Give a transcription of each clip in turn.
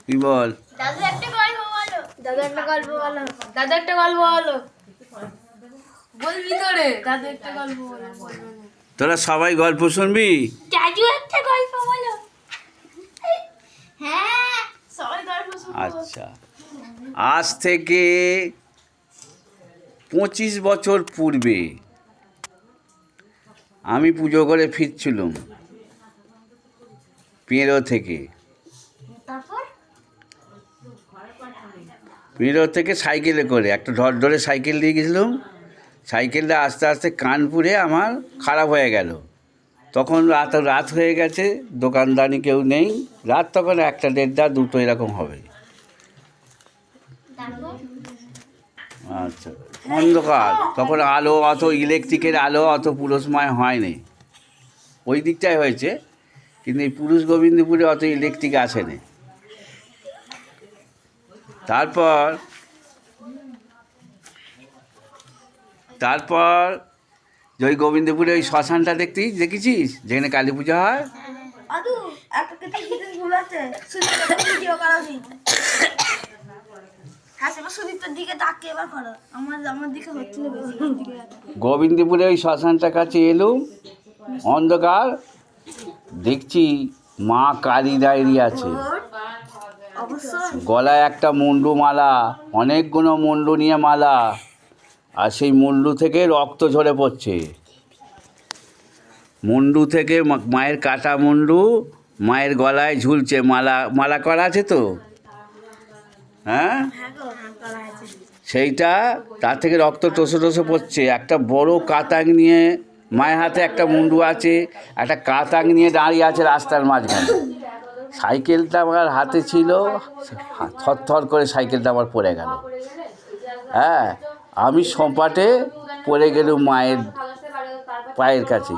তুই বল। দাদু একটা গল্প বলো। দাদু একটা গল্প বলো। দাদু একটা গল্প বলো। বলবি তো রে, দাদু একটা গল্প বলো। তোরা সবাই গল্প শুনবি? দাদু একটা গল্প বলো। হ্যাঁ, সবাই গল্প শুনবো। আচ্ছা, আজ থেকে 25 বছর পূর্বে আমি পুজো করে ফিরছিলাম পেরো থেকে। তারপর পেরো থেকে সাইকেলে করে একটা ধরে সাইকেল দিয়ে গেছিলাম। সাইকেলটা আস্তে আস্তে কানপুরে আমার খারাপ হয়ে গেল। তখন রাত হয়ে গেছে, দোকানদানি কেউ নেই। রাত তখন 1টা 1:30 2টো এরকম হবে। আচ্ছা, অন্ধকার তখন, আলো অত ইলেকট্রিকের আলো অত পুরুষময় হয়নি। ওই দিকটাই হয়েছে, কিন্তু এই পুরুষ গোবিন্দপুরে অত ইলেকট্রিক আসেনি। তারপর যে ওই গোবিন্দপুরে ওই শ্মশানটা দেখেছিস যেখানে কালী পুজো হয়? আদু একটা কিছু জিনিস ভুল আছে। সুদীপ্ত ভিডিও করাবি। হ্যাঁ, সেটা সুদীপ্তর দিকে তাকিয়ে এবার করো। আমার দিকে হচ্ছিল বেশি। গোবিন্দপুরে ওই শ্মশানটার কাছে এলুম, অন্ধকার, দেখছি মা কালী দাঁড়িয়ে আছে। গলায় একটা মুন্ডু মালা, অনেকগুলো মুন্ডু নিয়ে মালা, আর সেই মুন্ডু থেকে রক্ত ঝরে পড়ছে। মুন্ডু থেকে মায়ের কাটা মুন্ডু মায়ের গলায় ঝুলছে। মালা করা আছে তো, হ্যাঁ, সেইটা তার থেকে রক্ত টোসে পড়ছে। একটা বড় কাতাং নিয়ে, মায়ের হাতে একটা মুন্ডু আছে, একটা কাতাং নিয়ে দাঁড়িয়ে আছে রাস্তার মাঝখানে। সাইকেলটা আমার হাতে ছিল, থরথর করে সাইকেলটা আমার পড়ে গেল। হ্যাঁ, আমি সপাটে পড়ে গেলুম মায়ের পায়ের কাছে।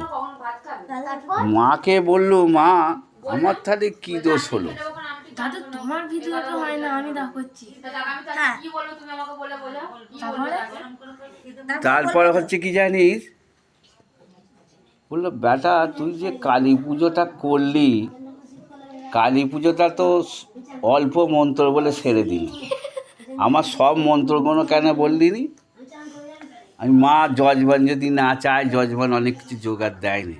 মাকে বললু, মা আমার তাহলে কী দোষ হলো? দাদু তোমার ভিডিওটা হয় না, আমি দেখাচ্ছি। তারপরে হচ্ছে কি জানিস, বললো, বেটা তুই যে কালী পুজোটা করলি, কালী পুজোটা তো অল্প মন্ত্র বলে সেরে দিলি, আমার সব মন্ত্রগুলো কেন বললি নি? আমি মা যজমান যদি না চায়, যজমান অনেক কিছু জোগাড় দেয়নি,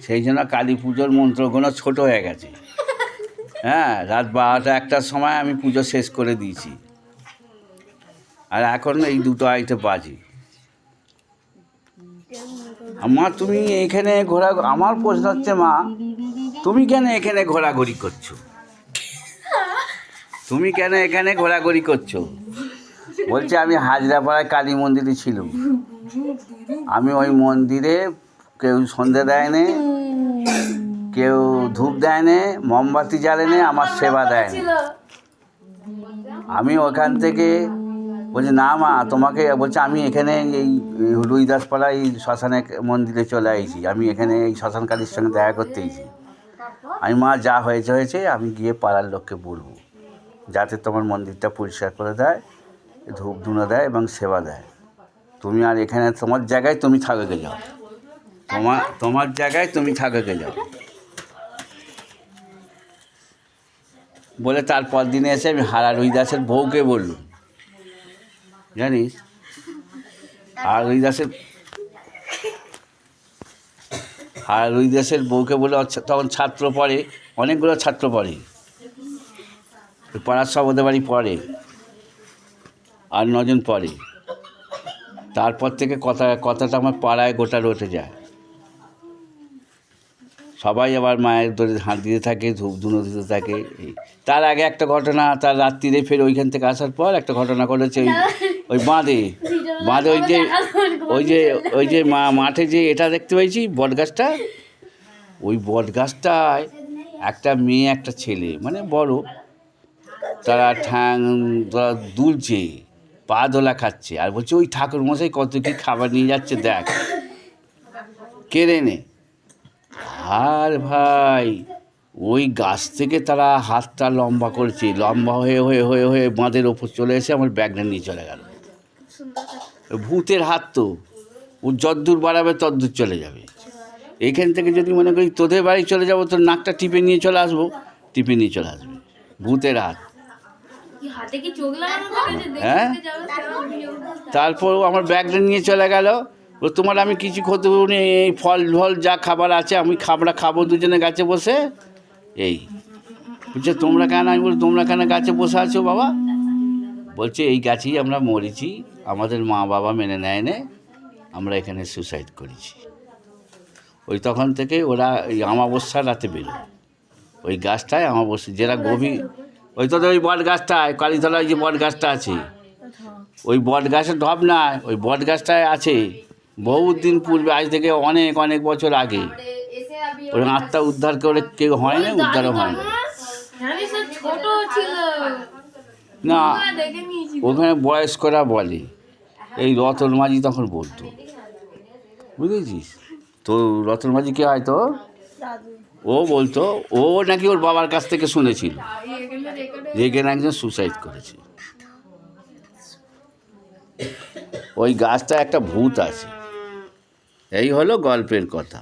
সেই জন্য কালী পুজোর মন্ত্রগুলো ছোট হয়ে গেছে। হ্যাঁ, রাত 12টা 1টার সময় আমি পুজো শেষ করে দিয়েছি, আর এখন এই 2টো আড়াইটে বাজে। মা তুমি এখানে আমার প্রশ্ন হচ্ছে, মা তুমি কেন এখানে ঘোরাঘুরি করছো? তুমি কেন এখানে ঘোরাঘুরি করছো? বলছে, আমি হাজরাপাড়ায় কালী মন্দিরে ছিলাম। আমি ওই মন্দিরে কেউ সন্ধে দেয়নি, কেউ ধূপ দেয়নি, মোমবাতি জ্বালেনি, আমার সেবা দেয়নি। আমি ওখান থেকে বলছি, না মা তোমাকে, বলছে আমি এখানে এই রুইদাসপাড়া এই শ্মশানে মন্দিরে চলে আসি, আমি এখানে এই শ্মশান কালীর সঙ্গে দেখা করতে এসেছি। আমি, মা যা হয়েছে, আমি গিয়ে পাড়ার লোককে বলবো যাতে তোমার মন্দিরটা পরিষ্কার করে দেয়, ধূপ ধুনো দেয় এবং সেবা দেয়। তুমি আর এখানে তোমার জায়গায় তুমি থাকতে যাও, তোমার জায়গায় তুমি থাকতে যাও বলে তারপর দিনে এসে আমি হারা রুইদাসের বউকে বললুম, জানিস, আর রুইদাসের বউকে বলে, তখন ছাত্র পড়ে, অনেকগুলো ছাত্র পড়ে, পাড়ার সব ওদের বাড়ি পড়ে, আর 9 জন পড়ে। তারপর থেকে কথাটা আমার পাড়ায় গোটা রটে যায়। সবাই আবার মায়ের ধরে হাত দিতে থাকে, ধূপ ধুনো দিতে থাকে। তার আগে একটা ঘটনা, তার রাত্রিরে ফের ওইখান থেকে আসার পর একটা ঘটনা করেছে। ওই বাঁধে ওই যে মাঠে যে এটা দেখতে পেয়েছি বটগাছটা, ওই বটগাছটায় একটা মেয়ে একটা ছেলে, মানে বড়, তারা ঠ্যাং দুলছে, পা দোলা খাচ্ছে, আর বলছে, ওই ঠাকুর মশাই কত কি খাবার নিয়ে যাচ্ছে দেখ, কেড়ে নে। আর ভাই, ওই গাছ থেকে তারা হাতটা লম্বা করছে, লম্বা হয়ে হয়ে হয়ে হয়ে বাঁধের ওপর চলে এসে আমার ব্যাগটা নিয়ে চলে গেল। ভূতের হাত তো, ও যদ্দূর বাড়াবে তদ্দূর চলে যাবে। এইখান থেকে যদি মনে করি তোদের বাড়ি চলে যাবো, তোর নাকটা টিপে নিয়ে চলে আসবো, টিপে নিয়ে চলে আসবে। ভূতের হাত। কি হাতে কি চোখ লাগানো থাকে যে দেখে হ্যাঁ? দেখে যাবে সেরকম ভিডিও করতে? তারপর ও আমার ব্যাগটা নিয়ে চলে গেল। ও তোমার আমি কিছু ক্ষতি করিনি, এই ফল ঢল যা খাবার আছে আমি খাবো দুজনে গাছে বসে। এই বলছে তোমরা কেন? আমি বলি তোমরা কেন গাছে বসে আছো বাবা? বলছে এই গাছেই আমরা মরেছি, আমাদের মা বাবা মেনে নেয় না, আমরা এখানে সুসাইড করেছি। ওই তখন থেকে ওরা ওই অমাবস্যার রাতে বেরোয় ওই গাছটায়, অমাবস্যা যেটা গভীর, ওই তো ওই বট গাছটায় কালীতলায় যে বট গাছটা আছে, ওই বট গাছের ঢপ নয়, ওই বট গাছটায় আছে বহুত দিন পূর্বে, আজ থেকে অনেক অনেক বছর আগে। ওই আত্মা উদ্ধার করে কেউ হয় না, উদ্ধারও হয় না। জানিস ও ছোট ছিল না, আমরা দেখে নিয়েছি। ওখানে বয়স্করা বলে, এই রতন মাঝি তখন বলতো, বুঝেছিস তো? রতন মাঝি কে হয় তো? ও বলতো, ও নাকি ওর বাবার কাছ থেকে শুনেছিল এখানে রেকর্ডে যে এখানে একজন সুসাইড করেছে। ওই গাছটা একটা ভূত আছে। এই হলো গল্পের কথা।